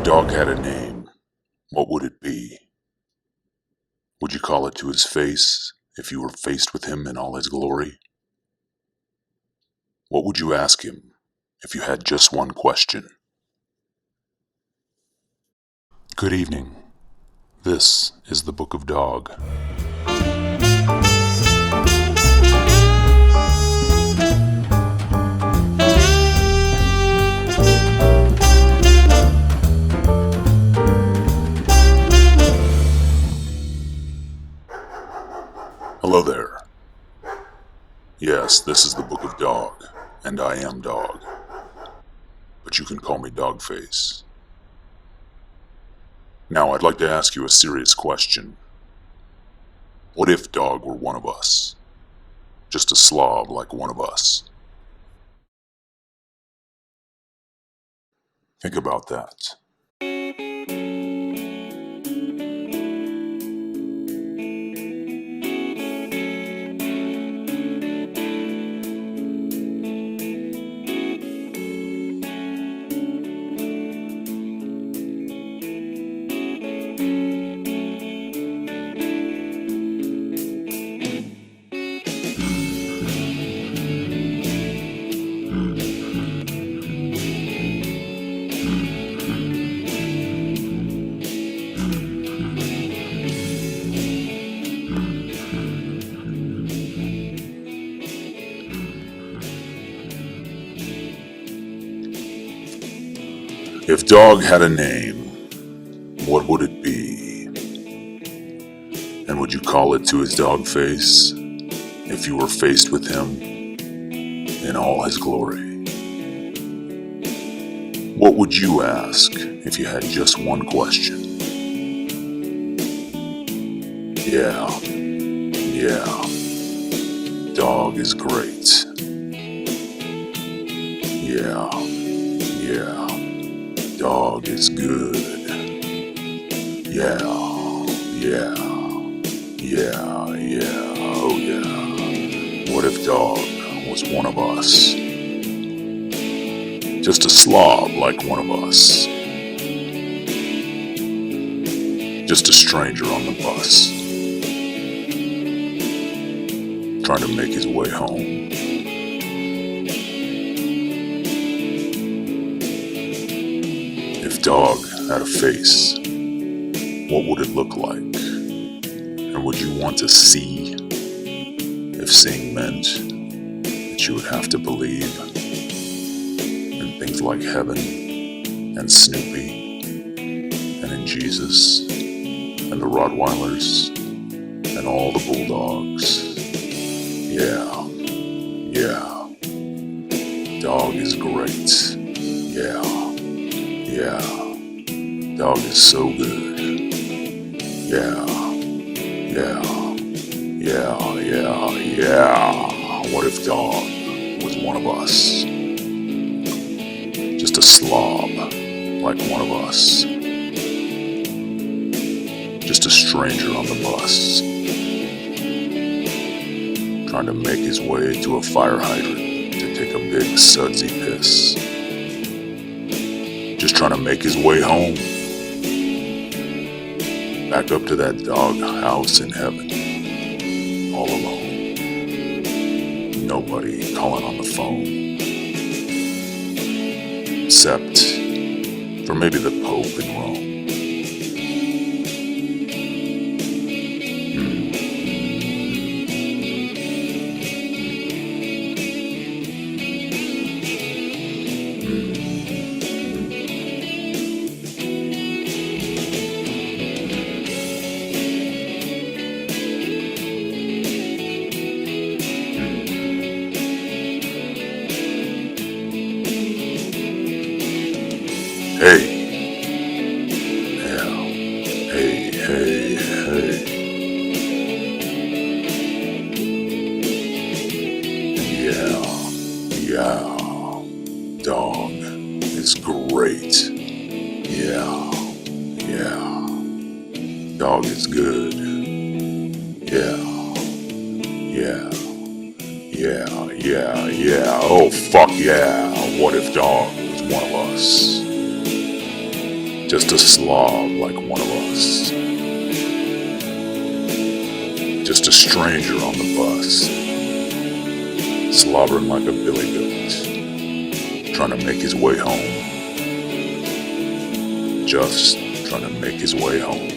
dog had a name, what would it be? Would you call it to his face if you were faced with him in all his glory? What would you ask him if you had just one question? Good evening. This is the Book of Dog. Hello there. Yes, this is the Book of Dog, and I am Dog. But you can call me Dogface. Now, I'd like to ask you a serious question. What if Dog were one of us? Just a slob like one of us. Think about that. If Dog had a name, what would it be? And would you call it to his dog face if you were faced with him in all his glory? What would you ask if you had just one question? Yeah, Dog is great. Yeah, Dog is good. Yeah, oh yeah. What if Dog was one of us? Just a slob like one of us. Just a stranger on the bus, trying to make his way home. If Dog had a face, what would it look like? And would you want to see if seeing meant that you would have to believe in things like heaven and Snoopy and in Jesus and the Rottweilers and all the bulldogs? Yeah, Dog is great. Yeah, Dog is so good. Yeah. What if Dog was one of us? Just a slob like one of us. Just a stranger on the bus, trying to make his way to a fire hydrant to take a big sudsy piss. Just trying to make his way home, back up to that dog house in heaven, all alone. Nobody calling on the phone, except for maybe the Pope in Rome. Hey. Yeah. Dog is great. Yeah. Dog is good. Yeah. Oh, fuck yeah. What if Dog was one of us? Just a slob like one of us. Just a stranger on the bus. Slobbering like a billy goat, trying to make his way home. Just trying to make his way home.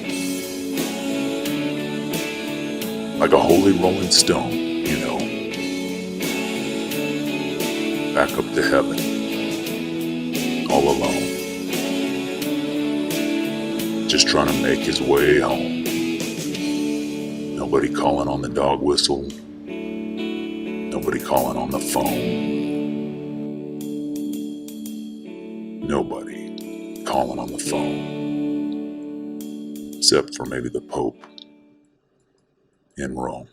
Like a holy rolling stone, you know. Back up to heaven, all alone. Just trying to make his way home. Nobody calling on the dog whistle. Nobody calling on the phone. Nobody calling on the phone. Except for maybe the Pope in Rome.